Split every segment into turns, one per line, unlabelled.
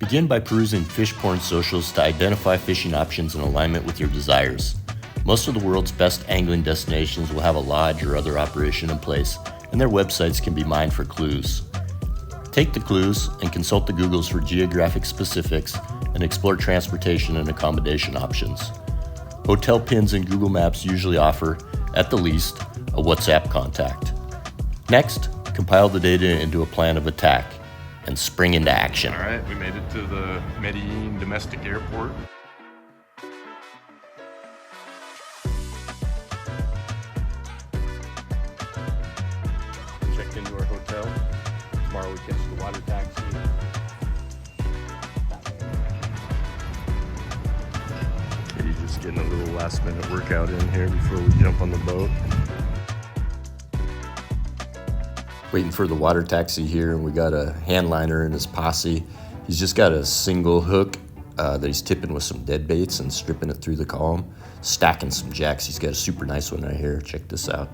Begin by perusing fish porn socials to identify fishing options in alignment with your desires. Most of the world's best angling destinations will have a lodge or other operation in place, and their websites can be mined for clues. Take the clues and consult the Googles for geographic specifics and explore transportation and accommodation options. Hotel pins in Google Maps usually offer, at the least, a WhatsApp contact. Next, compile the data into a plan of attack and spring into action.
All right, we made it to the Medellin domestic airport. Checked into our hotel. Tomorrow we catch the water taxi. Okay, just getting a little last minute workout in here before we jump on the boat.
Waiting for the water taxi here, and we got a hand liner in his posse. He's just got a single hook that he's tipping with some dead baits and stripping it through the column, stacking some jacks. He's got a super nice one right here. Check this out.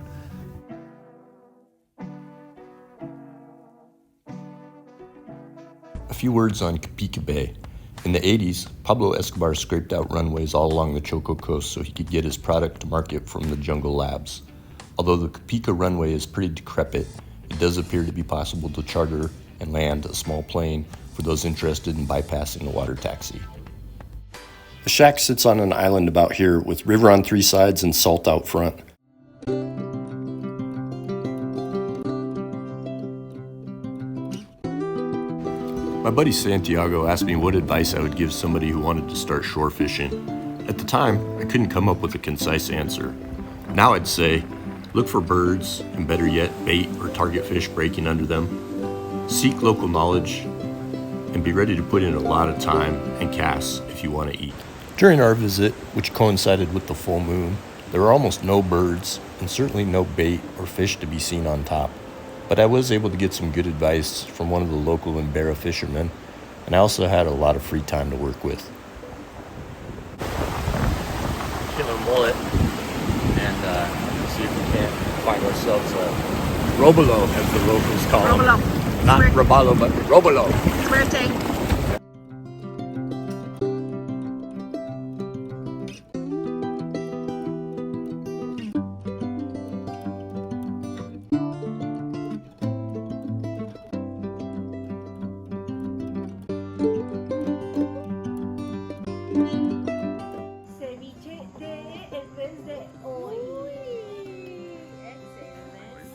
A few words on Capica Bay. In the 80s, Pablo Escobar scraped out runways all along the Choco coast so he could get his product to market from the jungle labs. Although the Capica runway is pretty decrepit, it does appear to be possible to charter and land a small plane for those interested in bypassing the water taxi. The shack sits on an island about here with river on three sides and salt out front. My buddy Santiago asked me what advice I would give somebody who wanted to start shore fishing. At the time, I couldn't come up with a concise answer. Now I'd say, look for birds, and better yet, bait or target fish breaking under them. Seek local knowledge, and be ready to put in a lot of time and casts if you want to eat. During our visit, which coincided with the full moon, there were almost no birds, and certainly no bait or fish to be seen on top. But I was able to get some good advice from one of the local Embera fishermen, and I also had a lot of free time to work with. Killer mullet, and see if we can't find ourselves a robolo, as the locals call them.
Robolo.
Not robalo, but robolo.
Suerte.
Ceviche de el pez de hoy.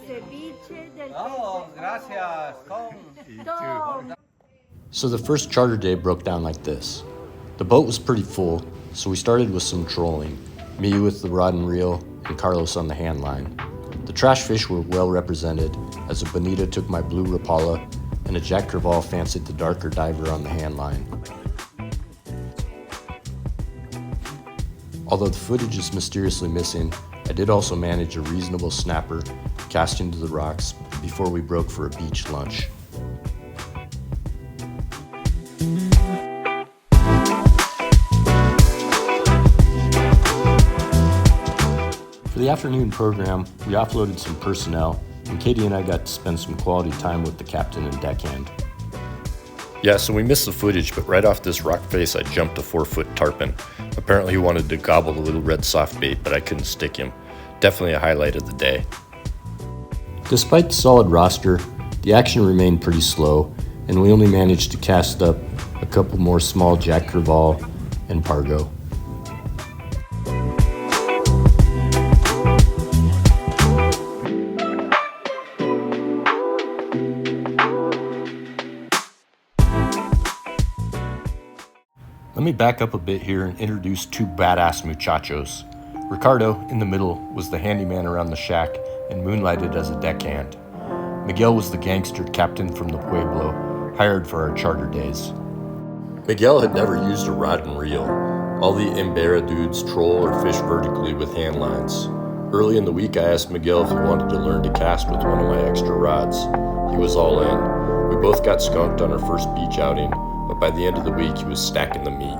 Ceviche del
Oh,
pez de
gracias.
Tom.
So the first charter day broke down like this. The boat was pretty full, so we started with some trolling. Me with the rod and reel, and Carlos on the hand line. The trash fish were well represented, as a bonita took my blue Rapala, and a Jack Crevalle fancied the darker diver on the hand line. Although the footage is mysteriously missing, I did also manage a reasonable snapper, casting to the rocks before we broke for a beach lunch. For the afternoon program, we offloaded some personnel, and Katie and I got to spend some quality time with the captain and deckhand. Yeah, so we missed the footage, but right off this rock face, I jumped a 4-foot tarpon. Apparently he wanted to gobble the little red soft bait, but I couldn't stick him. Definitely a highlight of the day. Despite the solid roster, the action remained pretty slow, and we only managed to cast up a couple more small Jack Crevalle and Pargo. Let me back up a bit here and introduce two badass muchachos. Ricardo, in the middle, was the handyman around the shack and moonlighted as a deckhand. Miguel was the gangster captain from the Pueblo, hired for our charter days. Miguel had never used a rod and reel. All the Embera dudes troll or fish vertically with hand lines. Early in the week, I asked Miguel if he wanted to learn to cast with one of my extra rods. He was all in. We both got skunked on our first beach outing, but by the end of the week, he was stacking the meat.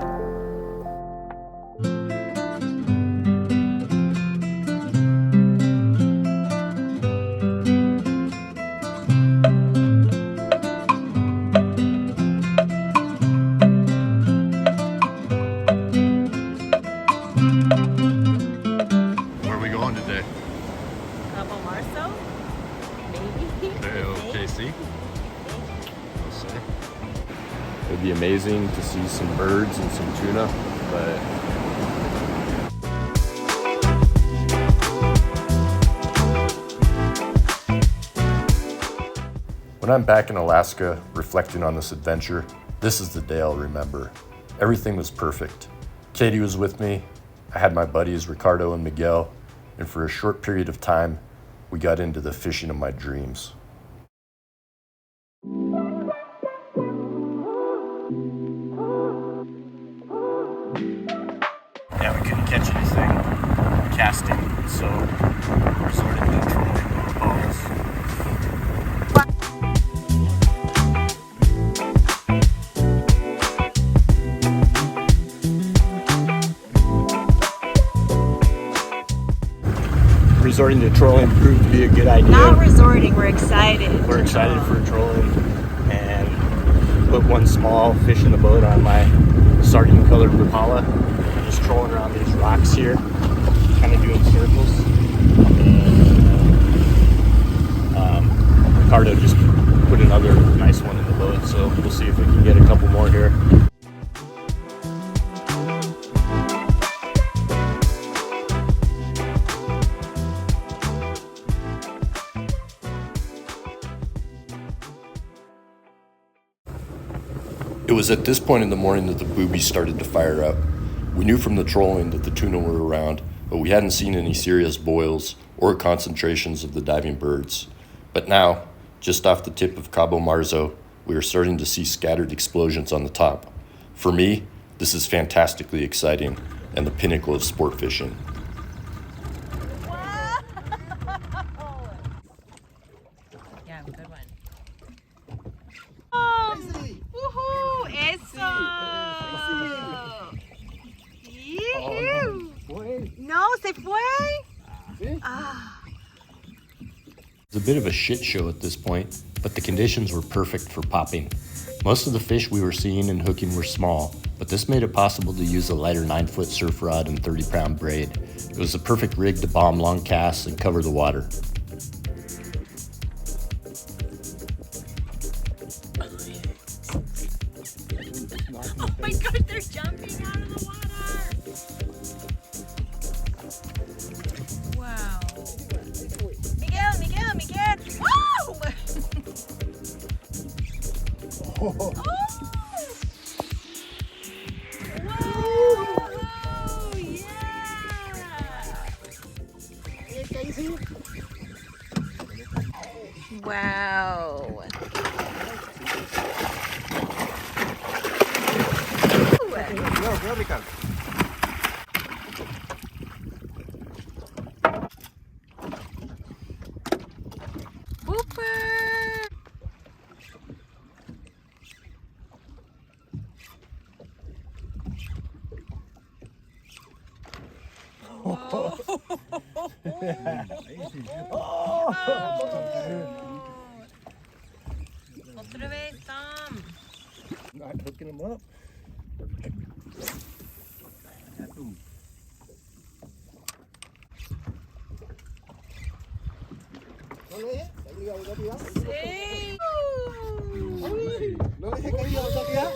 It would be amazing to see some birds and some tuna, but
when I'm back in Alaska reflecting on this adventure, this is the day I'll remember. Everything was perfect. Katie was with me, I had my buddies Ricardo and Miguel, and for a short period of time, we got into the fishing of my dreams. Yeah, we couldn't catch anything casting, so we resorted to trolling with bows. Resorting to trolling proved to be a good idea.
Not resorting, we're excited.
We're excited for trolling and put one small fish in the boat on my sardine colored Rapala. Just trolling around these rocks here, kind of doing circles. And Ricardo just put another nice one in the boat, so we'll see if we can get a couple more here. It was at this point in the morning that the boobies started to fire up. We knew from the trolling that the tuna were around, but we hadn't seen any serious boils or concentrations of the diving birds. But now, just off the tip of Cabo Marzo, we are starting to see scattered explosions on the top. For me, this is fantastically exciting and the pinnacle of sport fishing.
Yeah, good one. Woohoo! Eso! No, se fue. Ah.
It was a bit of a shit show at this point, but the conditions were perfect for popping. Most of the fish we were seeing and hooking were small, but this made it possible to use a lighter 9-foot surf rod and 30-pound braid. It was the perfect rig to bomb long casts and cover the water.
Oh my gosh, they're jumping out of the water. Wow. Miguel. Woo! Oh! Whoa! Yeah! Wow. Otra vez, Tom.
not hooking them up.
Sí.
No deje caer la autoridad.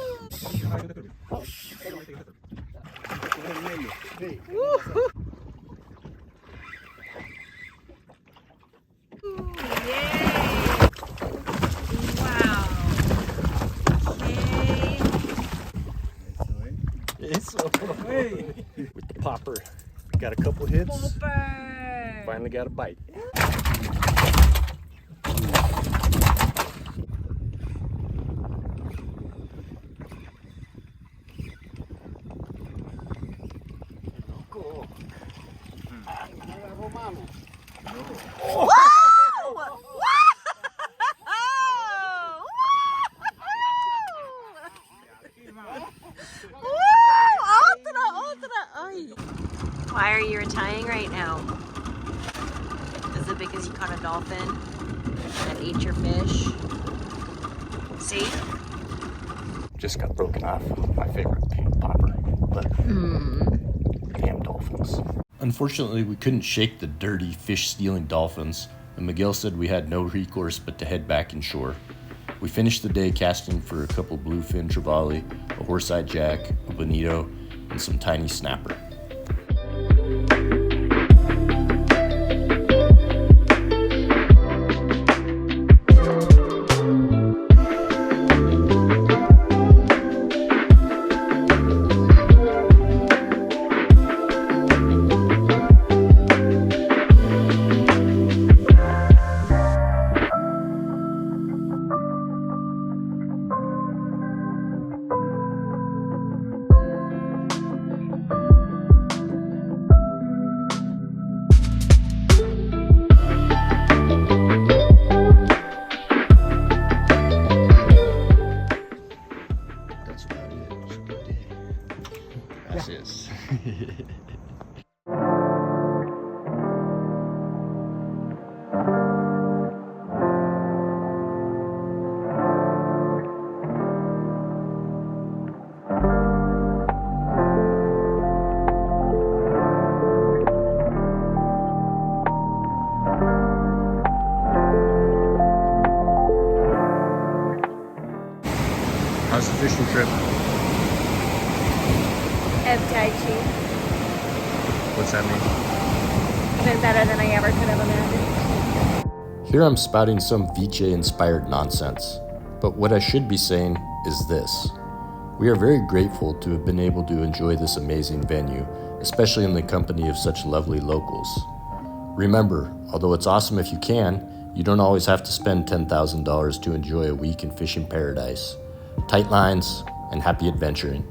With the popper, got a couple hits.
Super.
Finally got a bite.
Why are you retiring right now? Is it because you caught a dolphin that ate your fish? See?
Just got broken off my favorite pink popper, but damn dolphins. Unfortunately, we couldn't shake the dirty fish-stealing dolphins, and Miguel said we had no recourse but to head back inshore. We finished the day casting for a couple bluefin trevally, a horse-eyed jack, a bonito, and some tiny snapper. That's about it. It was a good day. That's it. How's the fishing trip?
FTIG.
What's that mean?
Been better than I ever could have imagined.
Here I'm spouting some Viche-inspired nonsense, but what I should be saying is this. We are very grateful to have been able to enjoy this amazing venue, especially in the company of such lovely locals. Remember, although it's awesome if you can, you don't always have to spend $10,000 to enjoy a week in fishing paradise. Tight lines and happy adventuring.